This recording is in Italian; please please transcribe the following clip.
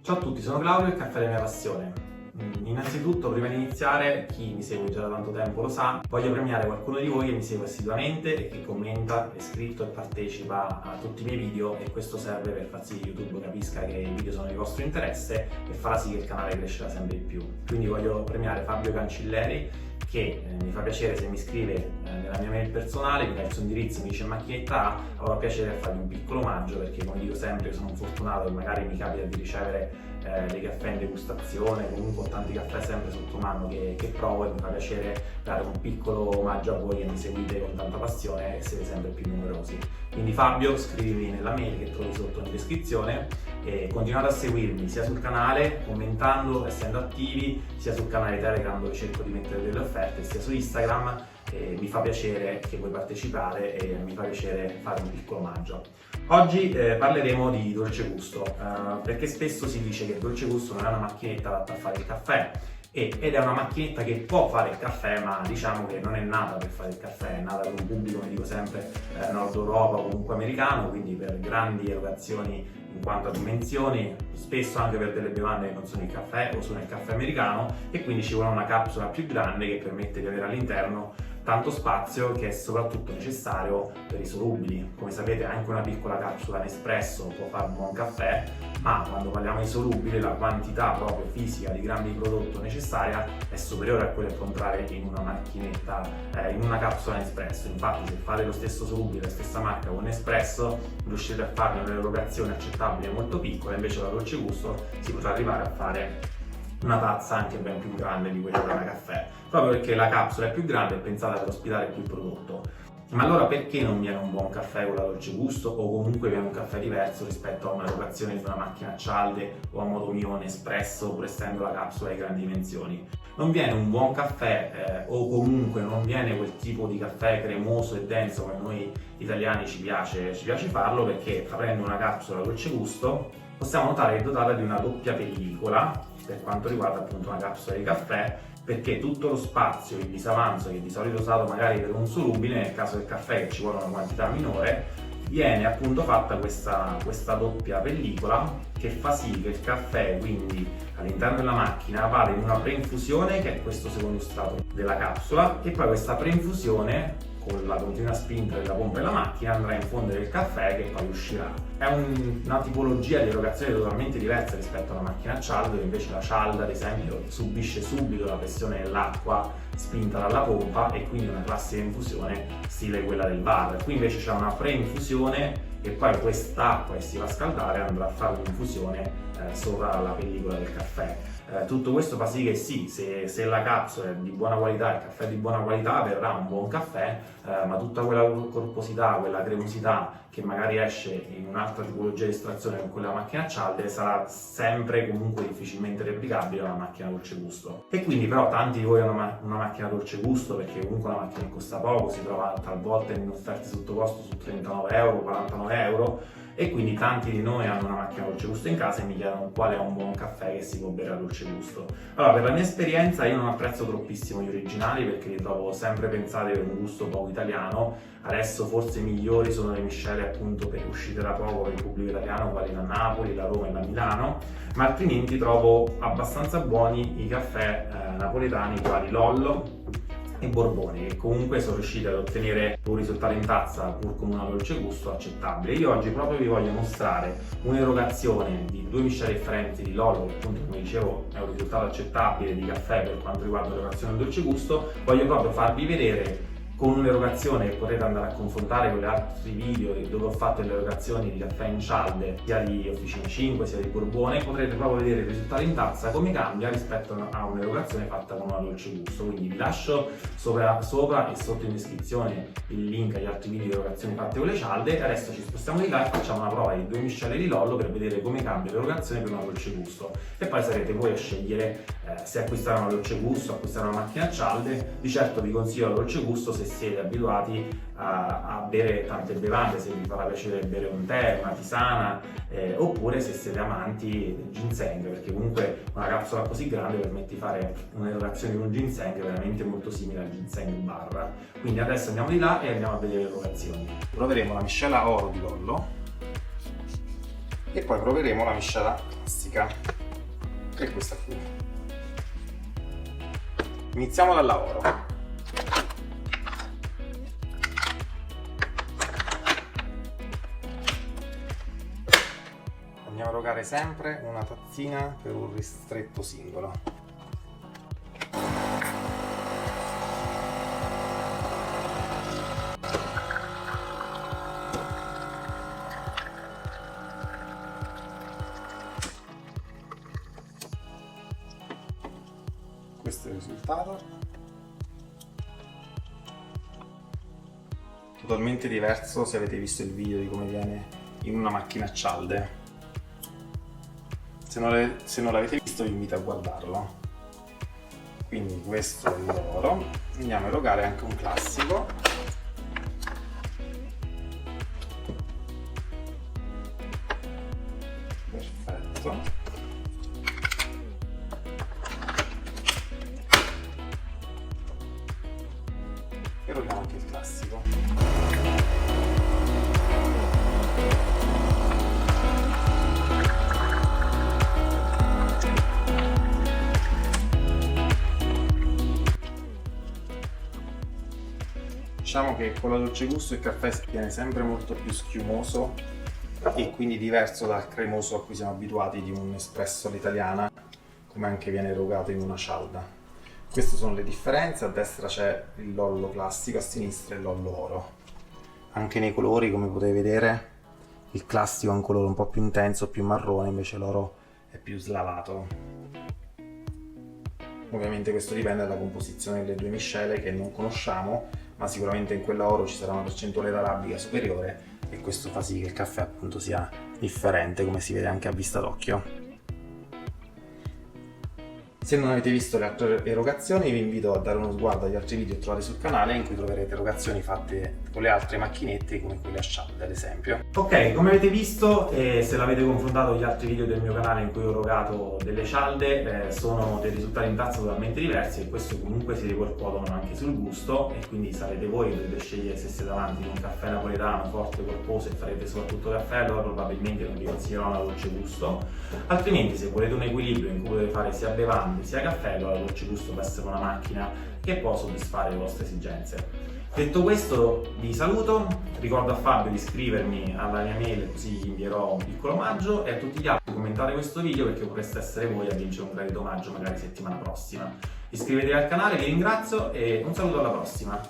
Ciao a tutti, sono Claudio e il caffè è la mia passione. Innanzitutto, prima di iniziare, chi mi segue già da tanto tempo lo sa, voglio premiare qualcuno di voi che mi segue assiduamente e che commenta, è iscritto e partecipa a tutti i miei video, e questo serve per far sì che YouTube capisca che i video sono di vostro interesse e farà sì che il canale crescerà sempre di più. Quindi voglio premiare Fabio Cancelleri, che mi fa piacere se mi scrive nella mia mail personale, mi dà il suo indirizzo, mi dice macchinetta A, avrò piacere a fargli un piccolo omaggio, perché come dico sempre io sono un fortunato e magari mi capita di ricevere dei caffè in degustazione, comunque ho tanti caffè sempre sotto mano che provo, e mi fa piacere dare un piccolo omaggio a voi che mi seguite con tanta passione e siete sempre più numerosi. Quindi Fabio, scrivimi nella mail che trovi sotto in descrizione e continuate a seguirmi sia sul canale commentando, essendo attivi, sia sul canale Telegram dove cerco di mettere delle offerte, sia su Instagram. Mi fa piacere che voi partecipate e mi fa piacere fare un piccolo omaggio. Oggi parleremo di dolce gusto, perché spesso si dice che il dolce gusto non è una macchinetta adatta a fare il caffè, ed è una macchinetta che può fare il caffè, ma diciamo che non è nata per fare il caffè, è nata per un pubblico, come dico sempre, Nord Europa o comunque americano, quindi per grandi erogazioni in quanto a dimensioni, spesso anche per delle bevande che non sono il caffè o sono il caffè americano, e quindi ci vuole una capsula più grande che permette di avere all'interno tanto spazio, che è soprattutto necessario per i solubili. Come sapete, anche una piccola capsula Nespresso può fare un buon caffè, ma quando parliamo di solubili la quantità proprio fisica di grammi di prodotto necessaria è superiore a quella che può entrare in una macchinetta, in una capsula Nespresso. Infatti, se fate lo stesso solubile, la stessa marca con Nespresso, riuscite a farne un'erogazione accettabile molto piccola, invece da dolce gusto si potrà arrivare a fare una tazza anche ben più grande di quella da caffè, proprio perché la capsula è più grande e è pensata per ospitare più prodotto. Ma allora perché non viene un buon caffè con la dolce gusto, o comunque viene un caffè diverso rispetto a un'erogazione di una macchina a cialde o a modo mio un espresso, pur essendo la capsula di grandi dimensioni? Non viene un buon caffè, o comunque non viene quel tipo di caffè cremoso e denso come noi italiani ci piace farlo, perché aprendo una capsula dolce gusto possiamo notare che è dotata di una doppia pellicola per quanto riguarda appunto una capsula di caffè, perché tutto lo spazio, il disavanzo che di solito è usato magari per un solubile, nel caso del caffè che ci vuole una quantità minore, viene appunto fatta questa doppia pellicola, che fa sì che il caffè quindi all'interno della macchina vada in una preinfusione, che è questo secondo strato della capsula, e poi questa preinfusione con la continua spinta della pompa della macchina andrà a infondere il caffè, che poi uscirà. È una tipologia di erogazione totalmente diversa rispetto a una macchina a cialdo, dove invece la cialda ad esempio subisce subito la pressione dell'acqua spinta dalla pompa, e quindi una classica infusione stile quella del bar. Qui invece c'è una pre-infusione, e poi quest'acqua che si va a scaldare andrà a fare un'infusione sopra la pellicola del caffè. Tutto questo fa sì che sì, se la capsula è di buona qualità, il caffè è di buona qualità, verrà un buon caffè, ma tutta quella corposità, quella cremosità che magari esce in un'altra tipologia di estrazione con quella macchina a cialde sarà sempre comunque difficilmente replicabile da una macchina dolce gusto. E quindi però tanti di voi hanno una macchina dolce gusto, perché comunque è una macchina che costa poco, si trova talvolta in offerte sotto costo su 39 euro, 49 euro, e quindi tanti di noi hanno una macchina dolce gusto in casa e mi chiedono qual è un buon caffè che si può bere a dolce gusto. Allora, per la mia esperienza io non apprezzo troppissimo gli originali, perché li trovo sempre pensati per un gusto poco italiano. Adesso forse i migliori sono le miscele appunto per uscite da poco per il pubblico italiano, quali la Napoli, la Roma e la Milano, ma altrimenti trovo abbastanza buoni i caffè napoletani quali Lollo e Borboni, che comunque sono riusciti ad ottenere un risultato in tazza pur con una dolce gusto accettabile. Io oggi proprio vi voglio mostrare un'erogazione di due miscele differenti di Lollo, che appunto come dicevo è un risultato accettabile di caffè per quanto riguarda l'erogazione del dolce gusto. Voglio proprio farvi vedere con un'erogazione che potete andare a confrontare con gli altri video dove ho fatto le erogazioni di caffè in cialde, sia di Officina 5 sia di Borbone. Potrete proprio vedere il risultato in tazza come cambia rispetto a un'erogazione fatta con una dolce gusto. Quindi vi lascio sopra e sotto in descrizione il link agli altri video di erogazioni fatte con le cialde. Adesso ci spostiamo di là e facciamo una prova di due miscele di Lollo per vedere come cambia l'erogazione per una dolce gusto, e poi sarete voi a scegliere se acquistare una dolce gusto o acquistare una macchina a cialde. Di certo vi consiglio la dolce gusto se siete abituati a bere tante bevande, se vi farà piacere bere un tè, una tisana, oppure se siete amanti del ginseng, perché comunque una capsula così grande permette di fare un'erogazione di un ginseng veramente molto simile al ginseng in barra. Quindi adesso andiamo di là e andiamo a vedere le erogazioni. Proveremo la miscela oro di Lollo. e poi proveremo la miscela classica, che è questa qui. Iniziamo dal lavoro. Andiamo a erogare sempre una tazzina per un ristretto singolo. Questo è il risultato, totalmente diverso se avete visto il video di come viene in una macchina a cialde. Se non l'avete visto vi invito a guardarlo. Quindi questo è l'oro, andiamo a erogare anche un classico. Perfetto. Eroghiamo anche il classico. Diciamo che con la dolce gusto il caffè viene sempre molto più schiumoso e quindi diverso dal cremoso a cui siamo abituati di un espresso all'italiana, come anche viene erogato in una cialda. Queste sono le differenze, a destra c'è il lollo classico, a sinistra il lollo oro. Anche nei colori, come potete vedere, il classico ha un colore un po' più intenso, più marrone, invece l'oro è più slavato. Ovviamente questo dipende dalla composizione delle due miscele che non conosciamo, ma sicuramente in quella oro ci sarà una percentuale d'arabica superiore e questo fa sì che il caffè appunto sia differente, come si vede anche a vista d'occhio. Se non avete visto le altre erogazioni vi invito a dare uno sguardo agli altri video che trovate sul canale in cui troverete erogazioni fatte con le altre macchinette come quelle a cialde ad esempio. Ok, come avete visto se l'avete confrontato con gli altri video del mio canale in cui ho erogato delle cialde sono dei risultati in tazza totalmente diversi e questo comunque si ripercuotono anche sul gusto e quindi sarete voi che dovete scegliere se siete amanti di un caffè napoletano forte, corposo e farete soprattutto caffè, allora probabilmente non vi consiglierò una dolce gusto, altrimenti se volete un equilibrio in cui potete fare sia bevande sia caffè, allora la dolce gusto può essere una macchina che può soddisfare le vostre esigenze. Detto questo vi saluto, ricordo a Fabio di iscrivermi alla mia mail così gli invierò un piccolo omaggio e a tutti gli altri commentate questo video perché potreste essere voi a vincere un gradito omaggio magari settimana prossima. Iscrivetevi al canale, vi ringrazio e un saluto alla prossima!